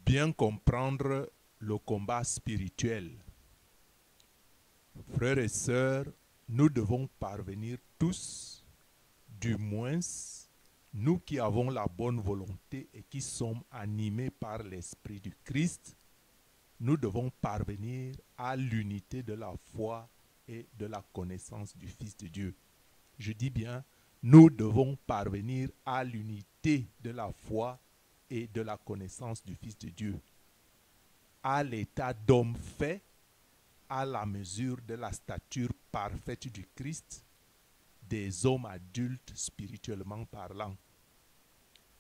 bien comprendre le combat spirituel. Frères et sœurs, nous devons parvenir tous, du moins nous qui avons la bonne volonté et qui sommes animés par l'Esprit du Christ, nous devons parvenir à l'unité de la foi et de la connaissance du Fils de Dieu. Je dis bien, nous devons parvenir à l'unité de la foi et de la connaissance du Fils de Dieu, à l'état d'homme fait, à la mesure de la stature parfaite du Christ, des hommes adultes spirituellement parlant.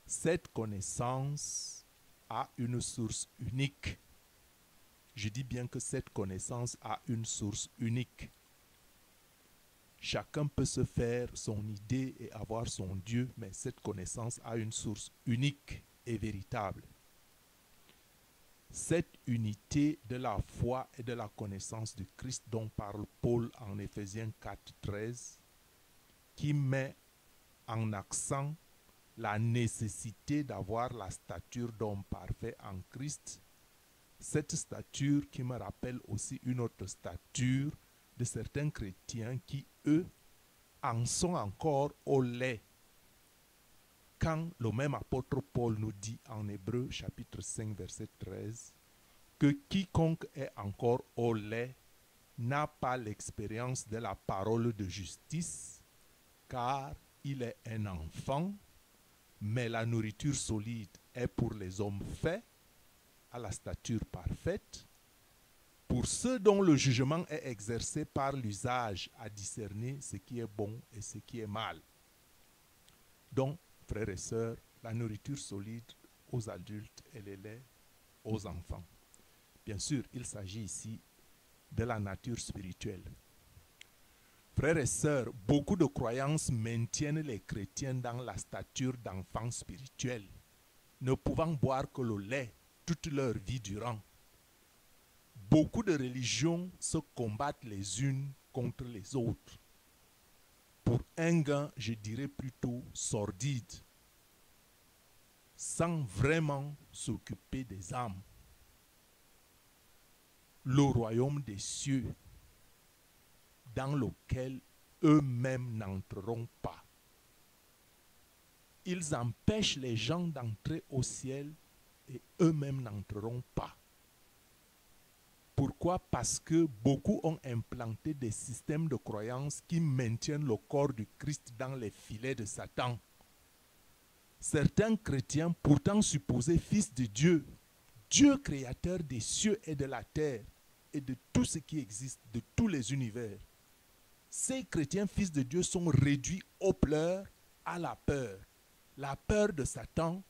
Cette connaissance a une source unique. Je dis bien que cette connaissance a une source unique. Chacun peut se faire son idée et avoir son Dieu, mais cette connaissance a une source unique et véritable. Cette unité de la foi et de la connaissance du Christ dont parle Paul en Éphésiens 4:13, qui met en accent la nécessité d'avoir la stature d'homme parfait en Christ, cette stature qui me rappelle aussi une autre stature de certains chrétiens qui, eux, en sont encore au lait. Quand le même apôtre Paul nous dit en Hébreux chapitre 5 verset 13 que quiconque est encore au lait n'a pas l'expérience de la parole de justice, car il est un enfant, mais la nourriture solide est pour les hommes faits à la stature parfaite, pour ceux dont le jugement est exercé par l'usage à discerner ce qui est bon et ce qui est mal. Donc, frères et sœurs, la nourriture solide aux adultes et les laits aux enfants. Bien sûr, il s'agit ici de la nature spirituelle. Frères et sœurs, beaucoup de croyances maintiennent les chrétiens dans la stature d'enfants spirituels, ne pouvant boire que le lait toute leur vie durant. Beaucoup de religions se combattent les unes contre les autres, pour un gain, je dirais plutôt sordide, sans vraiment s'occuper des âmes. Le royaume des cieux, dans lequel eux-mêmes n'entreront pas. Ils empêchent les gens d'entrer au ciel et eux-mêmes n'entreront pas. Pourquoi? Parce que beaucoup ont implanté des systèmes de croyances qui maintiennent le corps du Christ dans les filets de Satan. Certains chrétiens, pourtant supposés fils de Dieu, Dieu créateur des cieux et de la terre et de tout ce qui existe, de tous les univers, ces chrétiens fils de Dieu sont réduits aux pleurs, à la peur de Satan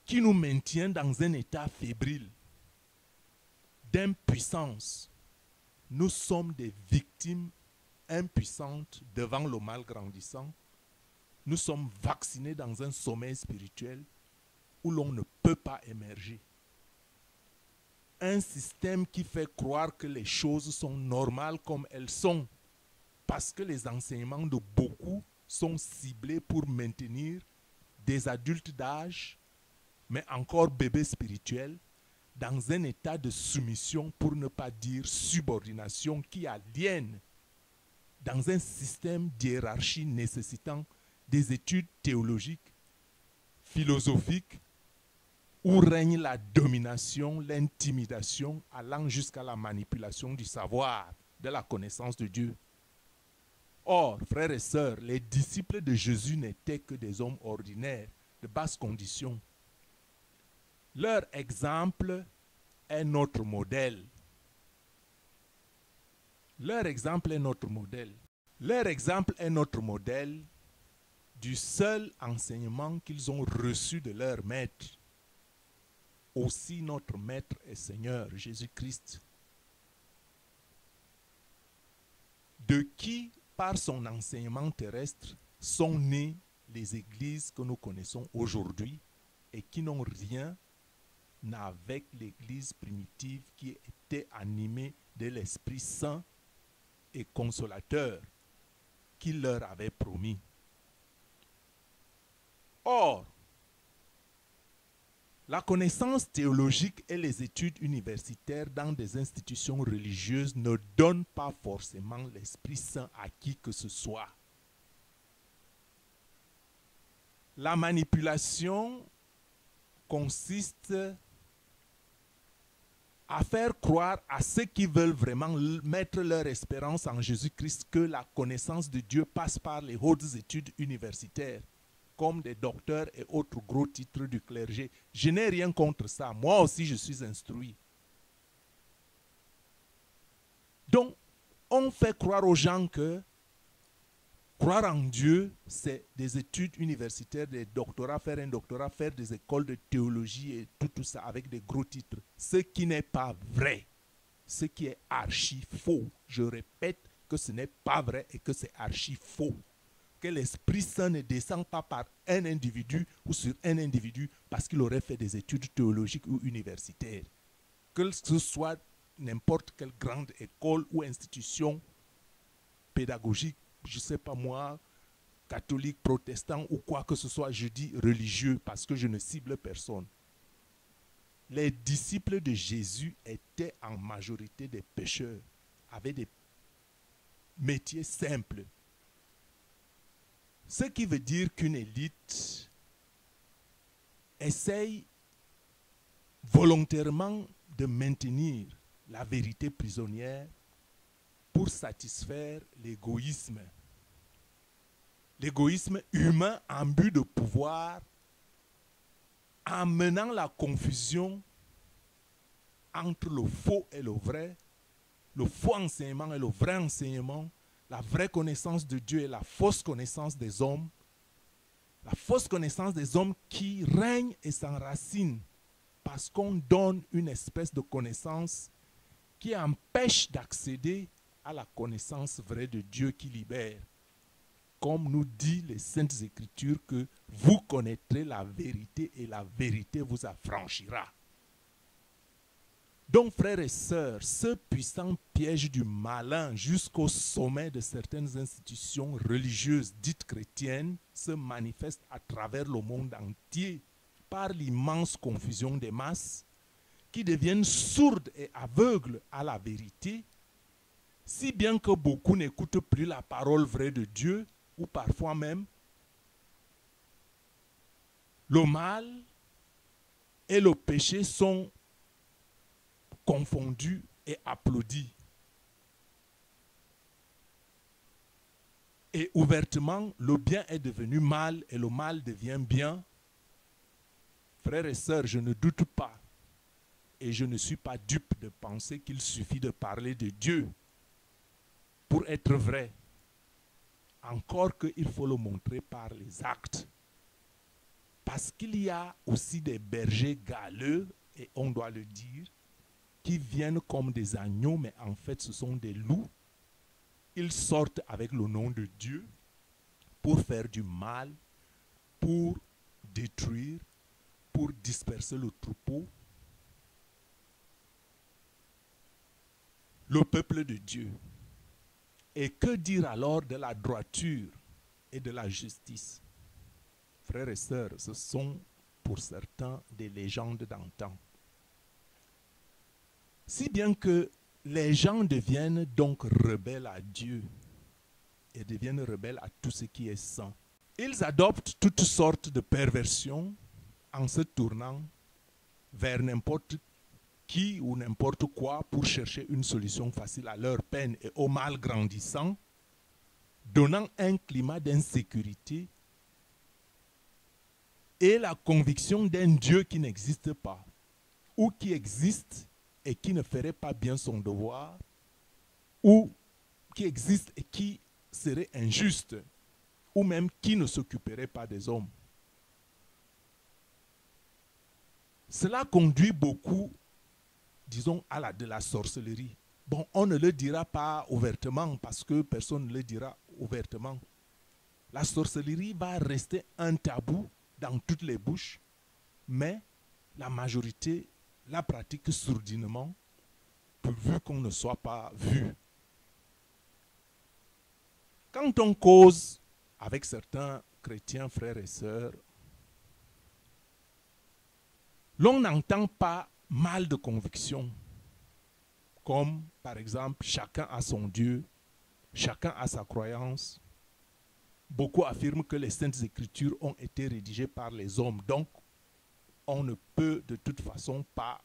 qui nous maintient dans un état fébrile, d'impuissance. Nous sommes des victimes impuissantes devant le mal grandissant. Nous sommes vaccinés dans un sommeil spirituel où l'on ne peut pas émerger. Un système qui fait croire que les choses sont normales comme elles sont, parce que les enseignements de beaucoup sont ciblés pour maintenir des adultes d'âge, mais encore bébés spirituels, dans un état de soumission, pour ne pas dire subordination, qui aliène, dans un système d'hiérarchie nécessitant des études théologiques, philosophiques, où règne la domination, l'intimidation, allant jusqu'à la manipulation du savoir, de la connaissance de Dieu. Or, frères et sœurs, les disciples de Jésus n'étaient que des hommes ordinaires, de basse condition. Leur exemple est notre modèle. Leur exemple est notre modèle. Leur exemple est notre modèle du seul enseignement qu'ils ont reçu de leur maître. Aussi notre maître et Seigneur Jésus-Christ, de qui, par son enseignement terrestre, sont nées les églises que nous connaissons aujourd'hui et qui n'ont rien avec l'église primitive qui était animée de l'Esprit Saint et consolateur qu'il leur avait promis. Or, La connaissance théologique et les études universitaires dans des institutions religieuses ne donnent pas forcément l'Esprit Saint à qui que ce soit. La manipulation consiste à faire croire à ceux qui veulent vraiment mettre leur espérance en Jésus-Christ que la connaissance de Dieu passe par les hautes études universitaires, comme des docteurs et autres gros titres du clergé. Je n'ai rien contre ça. Moi aussi, je suis instruit. Donc, on fait croire aux gens que croire en Dieu, c'est des études universitaires, des doctorats, faire un doctorat, faire des écoles de théologie et tout ça avec des gros titres. Ce qui n'est pas vrai. Ce qui est archi faux. Je répète que ce n'est pas vrai et que c'est archi faux. Que l'Esprit Saint ne descend pas par un individu ou sur un individu parce qu'il aurait fait des études théologiques ou universitaires. Que ce soit n'importe quelle grande école ou institution pédagogique, je ne sais pas moi, catholique, protestant ou quoi que ce soit, je dis religieux parce que je ne cible personne. Les disciples de Jésus étaient en majorité des pécheurs, avaient des métiers simples. Ce qui veut dire qu'une élite essaye volontairement de maintenir la vérité prisonnière pour satisfaire l'égoïsme. L'égoïsme humain en but de pouvoir, en menant la confusion entre le faux et le vrai, le faux enseignement et le vrai enseignement, la vraie connaissance de Dieu et la fausse connaissance des hommes, la fausse connaissance des hommes qui règne et s'enracine parce qu'on donne une espèce de connaissance qui empêche d'accéder à la connaissance vraie de Dieu qui libère. Comme nous dit les Saintes Écritures que vous connaîtrez la vérité et la vérité vous affranchira. Donc, frères et sœurs, ce puissant piège du malin jusqu'au sommet de certaines institutions religieuses dites chrétiennes se manifeste à travers le monde entier par l'immense confusion des masses qui deviennent sourdes et aveugles à la vérité, si bien que beaucoup n'écoutent plus la parole vraie de Dieu, ou parfois même le mal et le péché sont confondus et applaudis. Et ouvertement, le bien est devenu mal et le mal devient bien. Frères et sœurs, je ne doute pas et je ne suis pas dupe de penser qu'il suffit de parler de Dieu pour être vrai. Encore qu'il faut le montrer par les actes. Parce qu'il y a aussi des bergers galeux, et on doit le dire, qui viennent comme des agneaux, mais en fait ce sont des loups. Ils sortent avec le nom de Dieu pour faire du mal, pour détruire, pour disperser le troupeau. Le peuple de Dieu. Et que dire alors de la droiture et de la justice? Frères et sœurs, ce sont pour certains des légendes d'antan. Si bien que les gens deviennent donc rebelles à Dieu et deviennent rebelles à tout ce qui est saint. Ils adoptent toutes sortes de perversions en se tournant vers n'importe qui ou n'importe quoi pour chercher une solution facile à leur peine et au mal grandissant, donnant un climat d'insécurité et la conviction d'un Dieu qui n'existe pas, ou qui existe et qui ne ferait pas bien son devoir, ou qui existe et qui serait injuste, ou même qui ne s'occuperait pas des hommes. Cela conduit beaucoup, disons, à de la sorcellerie. Bon, on ne le dira pas ouvertement parce que personne ne le dira ouvertement. La sorcellerie va rester un tabou dans toutes les bouches, mais la majorité la pratique sourdinement, pourvu qu'on ne soit pas vu. Quand on cause avec certains chrétiens, frères et sœurs, l'on n'entend pas mal de convictions, comme par exemple chacun a son Dieu, chacun a sa croyance. Beaucoup affirment que les Saintes Écritures ont été rédigées par les hommes, donc on ne peut de toute façon pas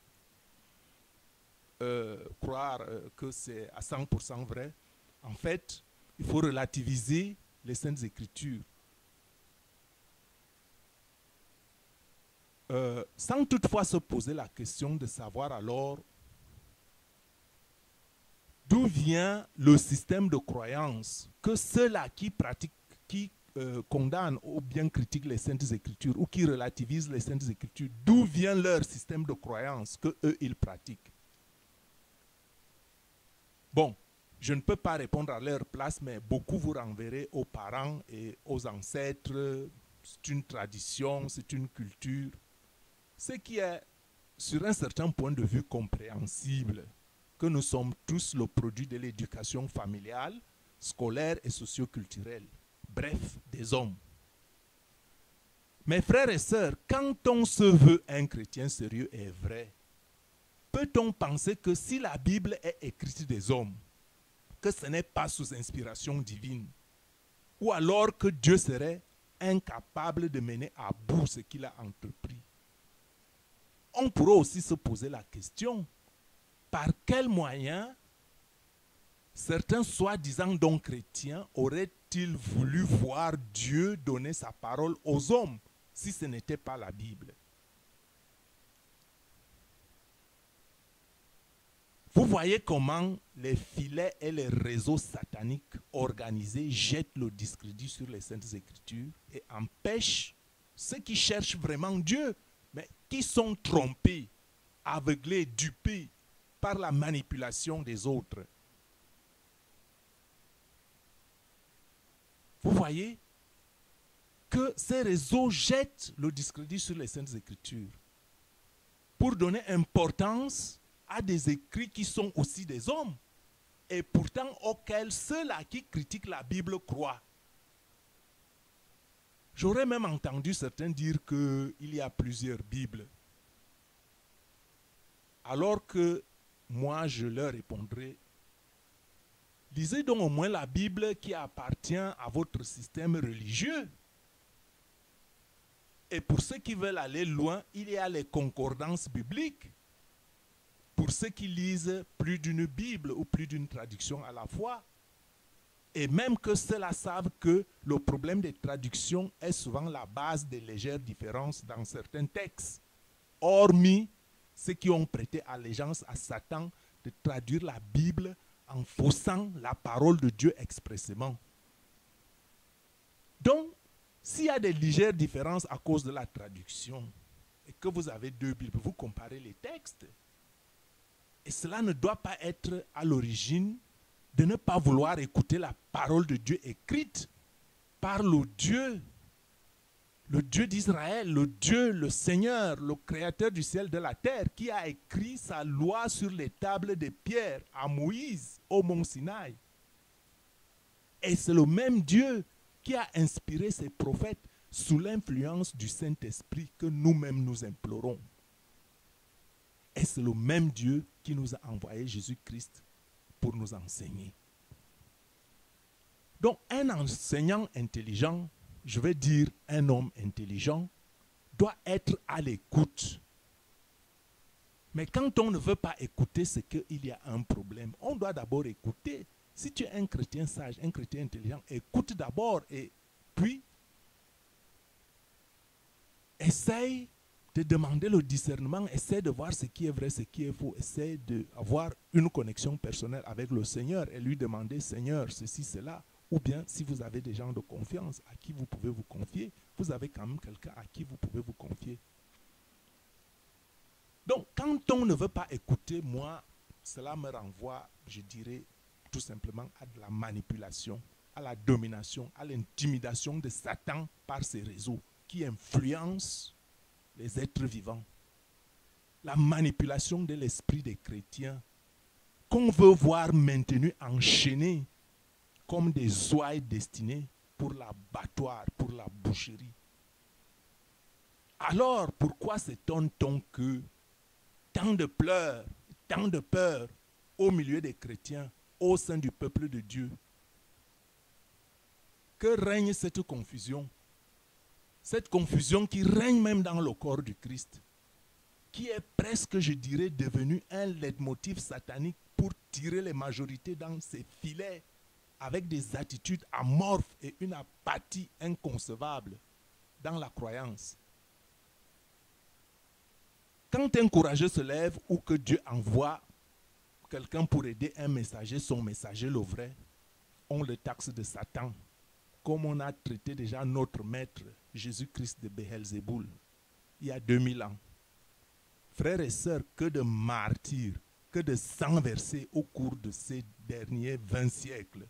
croire que c'est à 100% vrai. En fait, il faut relativiser les Saintes Écritures. Sans toutefois se poser la question de savoir alors d'où vient le système de croyance que ceux-là qui pratiquent, qui condamnent ou bien critiquent les Saintes Écritures ou qui relativisent les Saintes Écritures, d'où vient leur système de croyance que eux ils pratiquent. Bon, je ne peux pas répondre à leur place, mais beaucoup vous renverrez aux parents et aux ancêtres. C'est une tradition, c'est une culture. Ce qui est, sur un certain point de vue, compréhensible, que nous sommes tous le produit de l'éducation familiale, scolaire et socio-culturelle. Bref, des hommes. Mes frères et sœurs, quand on se veut un chrétien sérieux et vrai, peut-on penser que si la Bible est écrite des hommes, que ce n'est pas sous inspiration divine, ou alors que Dieu serait incapable de mener à bout ce qu'il a entrepris? On pourrait aussi se poser la question, par quels moyens certains soi-disant donc chrétiens auraient-ils voulu voir Dieu donner sa parole aux hommes si ce n'était pas la Bible? Vous voyez comment les filets et les réseaux sataniques organisés jettent le discrédit sur les Saintes Écritures et empêchent ceux qui cherchent vraiment Dieu, mais qui sont trompés, aveuglés, dupés par la manipulation des autres. Vous voyez que ces réseaux jettent le discrédit sur les Saintes Écritures pour donner importance à des écrits qui sont aussi des hommes et pourtant auxquels ceux-là qui critiquent la Bible croient. J'aurais même entendu certains dire qu'il y a plusieurs Bibles. Alors que moi, je leur répondrai, lisez donc au moins la Bible qui appartient à votre système religieux. Et pour ceux qui veulent aller loin, il y a les concordances bibliques. Pour ceux qui lisent plus d'une Bible ou plus d'une traduction à la fois. Et même que ceux-là savent que le problème des traductions est souvent la base des légères différences dans certains textes. Hormis ceux qui ont prêté allégeance à Satan de traduire la Bible en faussant la parole de Dieu expressément. Donc, s'il y a des légères différences à cause de la traduction et que vous avez deux Bibles, vous comparez les textes. Et cela ne doit pas être à l'origine de ne pas vouloir écouter la parole de Dieu écrite par le Dieu d'Israël, le Dieu, le Seigneur, le Créateur du ciel et de la terre, qui a écrit sa loi sur les tables de pierre à Moïse au mont Sinaï. Et c'est le même Dieu qui a inspiré ses prophètes sous l'influence du Saint-Esprit que nous-mêmes nous implorons. Et c'est le même Dieu qui nous a envoyé Jésus-Christ pour nous enseigner. Donc, un enseignant intelligent, je vais dire un homme intelligent, doit être à l'écoute. Mais quand on ne veut pas écouter, c'est qu'il y a un problème. On doit d'abord écouter. Si tu es un chrétien sage, un chrétien intelligent, écoute d'abord et puis essaye de demander le discernement, essaie de voir ce qui est vrai, ce qui est faux, essaie d'avoir une connexion personnelle avec le Seigneur et lui demander, Seigneur, ceci, cela. Ou bien, si vous avez des gens de confiance à qui vous pouvez vous confier, vous avez quand même quelqu'un à qui vous pouvez vous confier. Donc, quand on ne veut pas écouter, moi, cela me renvoie, je dirais, tout simplement à de la manipulation, à la domination, à l'intimidation de Satan par ses réseaux qui influencent les êtres vivants. La manipulation de l'esprit des chrétiens qu'on veut voir maintenus enchaînés comme des ouailles destinées pour l'abattoir, pour la boucherie. Alors, pourquoi s'étonne-t-on que tant de pleurs, tant de peur au milieu des chrétiens, au sein du peuple de Dieu? Que règne cette confusion? Cette confusion qui règne même dans le corps du Christ, qui est presque, je dirais, devenu un leitmotiv satanique pour tirer les majorités dans ses filets avec des attitudes amorphes et une apathie inconcevable dans la croyance. Quand un courageux se lève ou que Dieu envoie quelqu'un pour aider un messager, son messager le vrai, on le taxe de Satan, comme on a traité déjà notre maître Jésus-Christ de Béelzéboul il y a 2000 ans. Frères et sœurs, que de martyrs, que de sang versés au cours de ces derniers 20 siècles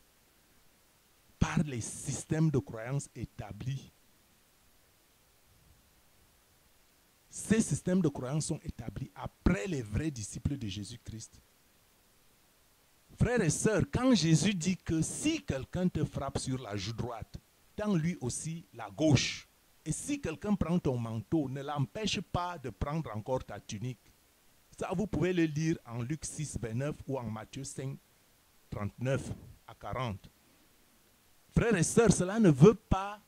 par les systèmes de croyance établis. Ces systèmes de croyance sont établis après les vrais disciples de Jésus-Christ. Frères et sœurs, quand Jésus dit que si quelqu'un te frappe sur la joue droite, tends lui aussi la gauche. Et si quelqu'un prend ton manteau, ne l'empêche pas de prendre encore ta tunique. Ça, vous pouvez le lire en Luc 6, 29 ou en Matthieu 5, 39 à 40. Frères et sœurs, cela ne veut pas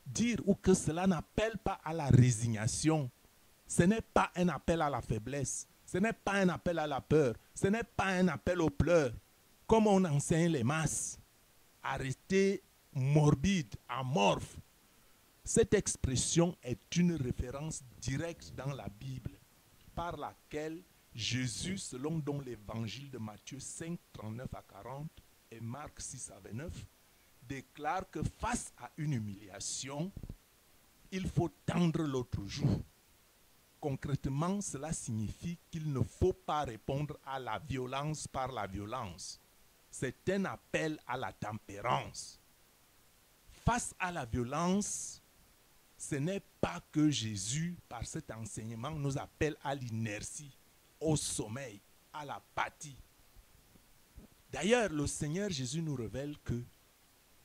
dire ou que cela n'appelle pas à la résignation. Ce n'est pas un appel à la faiblesse. Ce n'est pas un appel à la peur. Ce n'est pas un appel aux pleurs. Comme on enseigne les masses. À rester morbide, amorphe. Cette expression est une référence directe dans la Bible par laquelle Jésus, selon dont l'évangile de Matthieu 5, 39 à 40 et Marc 6 à 29, déclare que face à une humiliation, il faut tendre l'autre joue. Concrètement, cela signifie qu'il ne faut pas répondre à la violence par la violence. C'est un appel à la tempérance. Face à la violence, ce n'est pas que Jésus, par cet enseignement, nous appelle à l'inertie, au sommeil, à l'apathie. D'ailleurs, le Seigneur Jésus nous révèle que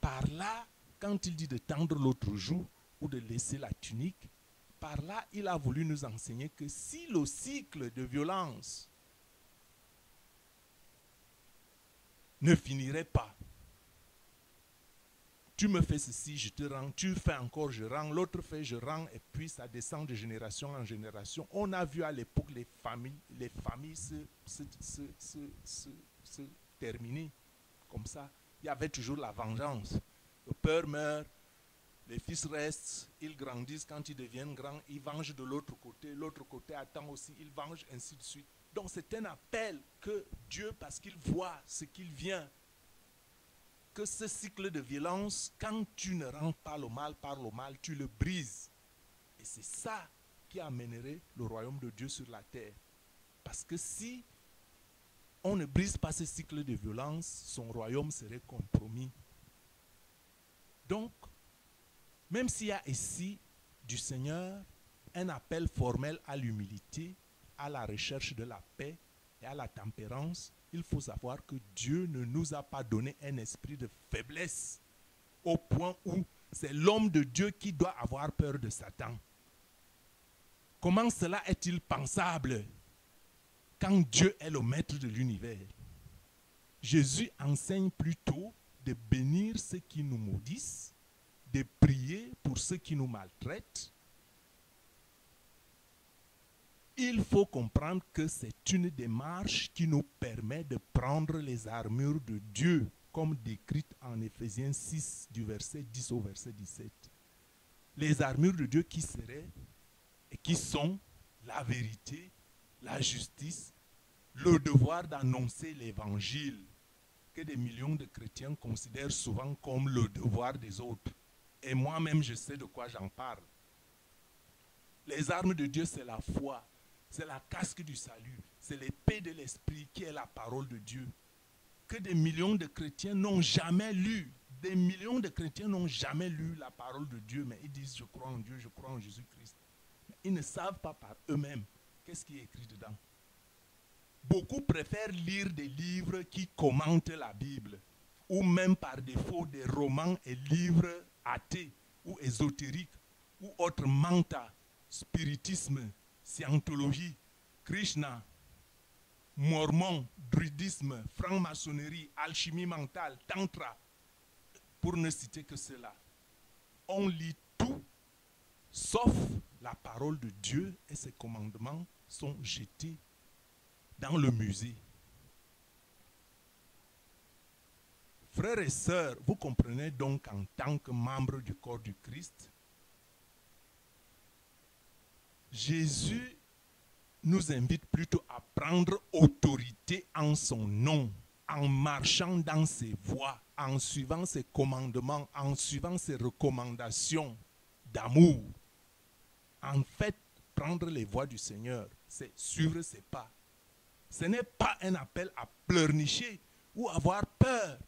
par là, quand il dit de tendre l'autre joue ou de laisser la tunique, par là, il a voulu nous enseigner que si le cycle de violence ne finirait pas, tu me fais ceci, je te rends, tu fais encore, je rends, l'autre fait, je rends, et puis ça descend de génération en génération. On a vu à l'époque les familles se terminer comme ça. Il y avait toujours la vengeance. Le père meurt, les fils restent, ils grandissent, quand ils deviennent grands, ils vengent de l'autre côté attend aussi, ils vengent, ainsi de suite. Donc c'est un appel que Dieu, parce qu'il voit ce qu'il vient, que ce cycle de violence, quand tu ne rends pas le mal par le mal, tu le brises. Et c'est ça qui amènerait le royaume de Dieu sur la terre. Parce que si on ne brise pas ce cycle de violence, son royaume serait compromis. Donc, même s'il y a ici du Seigneur un appel formel à l'humilité, à la recherche de la paix et à la tempérance, il faut savoir que Dieu ne nous a pas donné un esprit de faiblesse au point où c'est l'homme de Dieu qui doit avoir peur de Satan. Comment cela est-il pensable quand Dieu est le maître de l'univers? Jésus enseigne plutôt de bénir ceux qui nous maudissent, de prier pour ceux qui nous maltraitent. Il faut comprendre que c'est une démarche qui nous permet de prendre les armures de Dieu, comme décrites en Éphésiens 6, du verset 10 au verset 17. Les armures de Dieu qui seraient et qui sont la vérité, la justice, le devoir d'annoncer l'évangile, que des millions de chrétiens considèrent souvent comme le devoir des autres. Et moi-même, je sais de quoi j'en parle. Les armes de Dieu, c'est la foi. C'est la casque du salut. C'est l'épée de l'esprit qui est la parole de Dieu. Que des millions de chrétiens n'ont jamais lu. Des millions de chrétiens n'ont jamais lu la parole de Dieu. Mais ils disent, je crois en Dieu, je crois en Jésus-Christ. Mais ils ne savent pas par eux-mêmes qu'est-ce qui est écrit dedans. Beaucoup préfèrent lire des livres qui commentent la Bible. Ou même par défaut des romans et livres athées ou ésotériques ou autres mentas spiritisme, scientologie, Krishna, mormon, druidisme, franc-maçonnerie, alchimie mentale, tantra, pour ne citer que cela. On lit tout, sauf la parole de Dieu, et ses commandements sont jetés dans le musée. Frères et sœurs, vous comprenez donc en tant que membre du corps du Christ, Jésus nous invite plutôt à prendre autorité en son nom, en marchant dans ses voies, en suivant ses commandements, en suivant ses recommandations d'amour. En fait, prendre les voies du Seigneur, c'est suivre ses pas. Ce n'est pas un appel à pleurnicher ou avoir peur,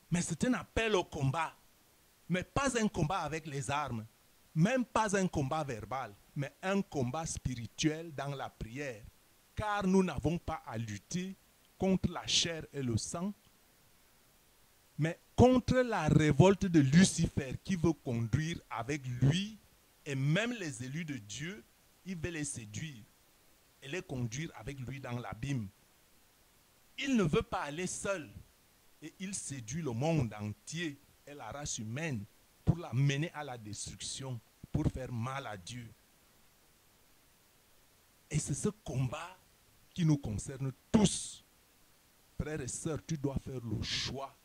mais c'est un appel au combat. Mais pas un combat avec les armes, même pas un combat verbal, mais un combat spirituel dans la prière. Car nous n'avons pas à lutter contre la chair et le sang, mais contre la révolte de Lucifer qui veut conduire avec lui et même les élus de Dieu, il veut les séduire et les conduire avec lui dans l'abîme. Il ne veut pas aller seul et il séduit le monde entier et la race humaine pour la mener à la destruction, pour faire mal à Dieu. Et c'est ce combat qui nous concerne tous. Frères et sœurs, tu dois faire le choix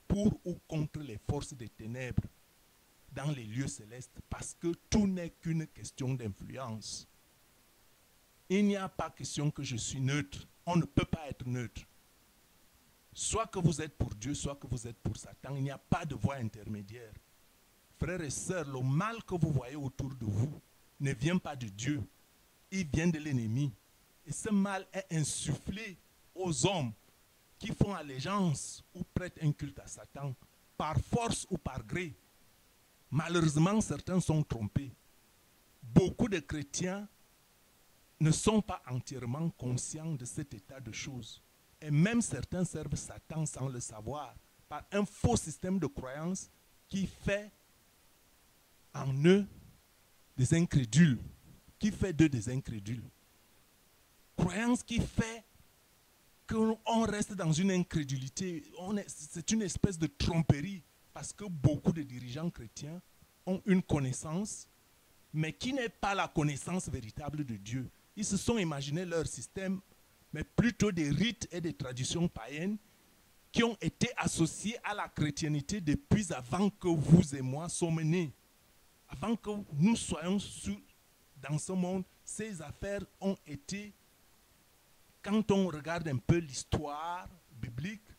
pour ou contre les forces des ténèbres dans les lieux célestes, parce que tout n'est qu'une question d'influence. Il n'y a pas question que je suis neutre. On ne peut pas être neutre. Soit que vous êtes pour Dieu, soit que vous êtes pour Satan. Il n'y a pas de voie intermédiaire. Frères et sœurs, le mal que vous voyez autour de vous ne vient pas de Dieu. Il vient de l'ennemi. Et ce mal est insufflé aux hommes qui font allégeance ou prêtent un culte à Satan, par force ou par gré. Malheureusement, certains sont trompés. Beaucoup de chrétiens ne sont pas entièrement conscients de cet état de choses. Et même certains servent Satan sans le savoir, par un faux système de croyance qui fait en eux des incrédules, qui fait d'eux des incrédules. Croyance qui fait qu'on reste dans une incrédulité. C'est une espèce de tromperie, parce que beaucoup de dirigeants chrétiens ont une connaissance, mais qui n'est pas la connaissance véritable de Dieu. Ils se sont imaginés leur système, mais plutôt des rites et des traditions païennes qui ont été associés à la chrétienté depuis avant que vous et moi sommes nés. Avant que nous soyons dans ce monde, ces affaires ont été, quand on regarde un peu l'histoire biblique,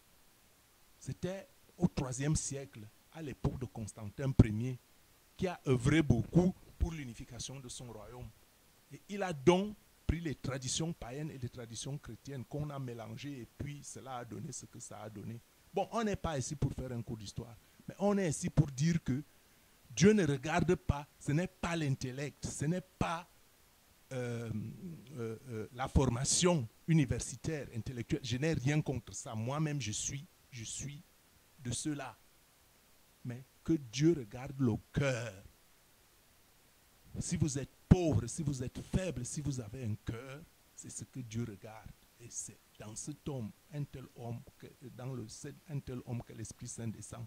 c'était au IIIe siècle, à l'époque de Constantin Ier, qui a œuvré beaucoup pour l'unification de son royaume. Et il a donc pris les traditions païennes et les traditions chrétiennes qu'on a mélangées, et puis cela a donné ce que ça a donné. Bon, on n'est pas ici pour faire un cours d'histoire, mais on est ici pour dire que Dieu ne regarde pas, ce n'est pas l'intellect, ce n'est pas la formation universitaire, intellectuelle. Je n'ai rien contre ça. Moi-même, je suis de ceux-là. Mais que Dieu regarde le cœur. Si vous êtes pauvre, si vous êtes faible, si vous avez un cœur, c'est ce que Dieu regarde. Et c'est dans cet homme, un tel homme, un tel homme que l'Esprit Saint descend.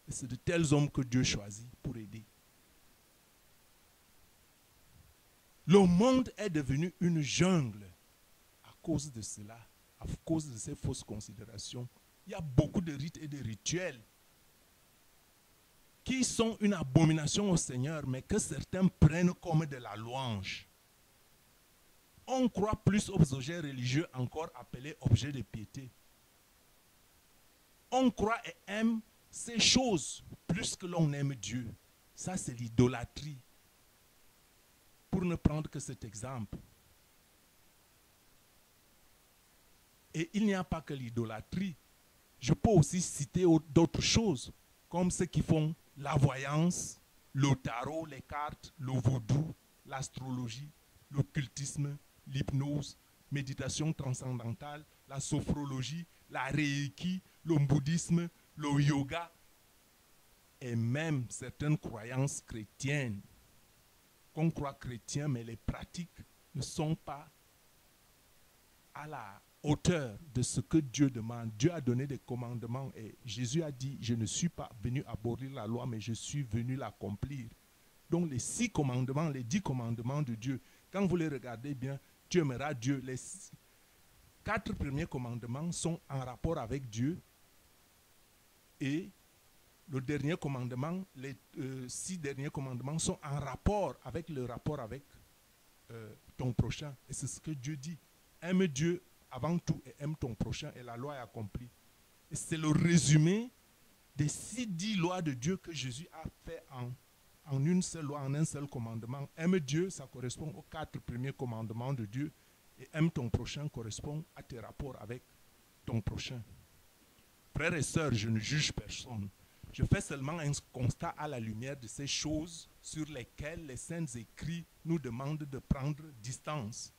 Et c'est de tels hommes que Dieu choisit pour aider. Le monde est devenu une jungle à cause de cela, à cause de ces fausses considérations. Il y a beaucoup de rites et de rituels qui sont une abomination au Seigneur, mais que certains prennent comme de la louange. On croit plus aux objets religieux, encore appelés objets de piété. On croit et aime ces choses plus que l'on aime Dieu. Ça, c'est l'idolâtrie. Pour ne prendre que cet exemple. Et il n'y a pas que l'idolâtrie. Je peux aussi citer d'autres choses, comme ceux qui font la voyance, le tarot, les cartes, le vaudou, l'astrologie, l'occultisme, l'hypnose, méditation transcendantale, la sophrologie, la reiki, le bouddhisme, le yoga, et même certaines croyances chrétiennes qu'on croit chrétien, mais les pratiques ne sont pas à la hauteur de ce que Dieu demande. Dieu a donné des commandements et Jésus a dit, je ne suis pas venu abolir la loi, mais je suis venu l'accomplir. Donc les 6 commandements, les 10 commandements de Dieu, quand vous les regardez bien, tu aimeras Dieu. Les 4 premiers commandements sont en rapport avec Dieu et le dernier commandement, les 6 derniers commandements sont en rapport avec ton prochain. Et c'est ce que Dieu dit. Aime Dieu avant tout et aime ton prochain et la loi est accomplie. Et c'est le résumé des 10 lois de Dieu que Jésus a fait en une seule loi, en un seul commandement. Aime Dieu, ça correspond aux 4 premiers commandements de Dieu. Et aime ton prochain correspond à tes rapports avec ton prochain. Frères et sœurs, je ne juge personne. Je fais seulement un constat à la lumière de ces choses sur lesquelles les saints écrits nous demandent de prendre distance.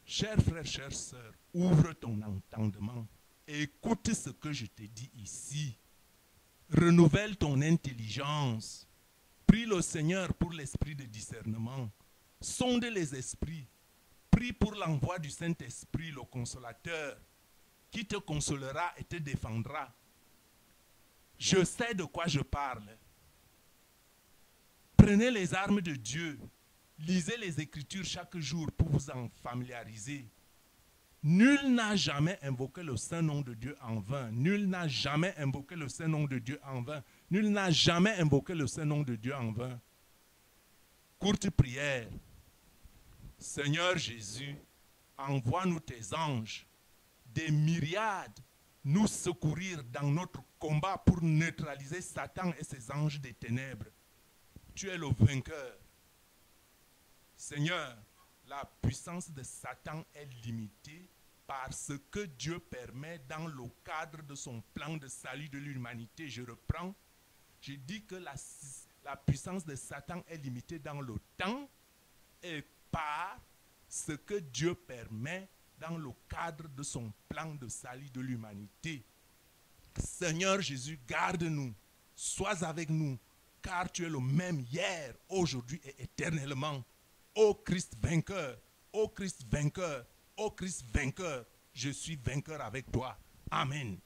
Chers frères, chères sœurs, ouvre ton entendement et écoute ce que je te dis ici. Renouvelle ton intelligence. Prie le Seigneur pour l'esprit de discernement. Sonde les esprits. Prie pour l'envoi du Saint-Esprit, le Consolateur, qui te consolera et te défendra. Je sais de quoi je parle. Prenez les armes de Dieu. Lisez les Écritures chaque jour pour vous en familiariser. Nul n'a jamais invoqué le Saint-Nom de Dieu en vain. Nul n'a jamais invoqué le Saint-Nom de Dieu en vain. Nul n'a jamais invoqué le Saint-Nom de Dieu en vain. Courte prière. Seigneur Jésus, envoie-nous tes anges, des myriades, nous secourir dans notre combat pour neutraliser Satan et ses anges des ténèbres. Tu es le vainqueur. Seigneur, la puissance de Satan est limitée par ce que Dieu permet dans le cadre de son plan de salut de l'humanité. Je reprends, je dis que la puissance de Satan est limitée dans le temps et par ce que Dieu permet dans le cadre de son plan de salut de l'humanité. Seigneur Jésus, garde-nous, sois avec nous, car tu es le même hier, aujourd'hui et éternellement. Ô Christ vainqueur, ô Christ vainqueur, ô Christ vainqueur, je suis vainqueur avec toi. Amen.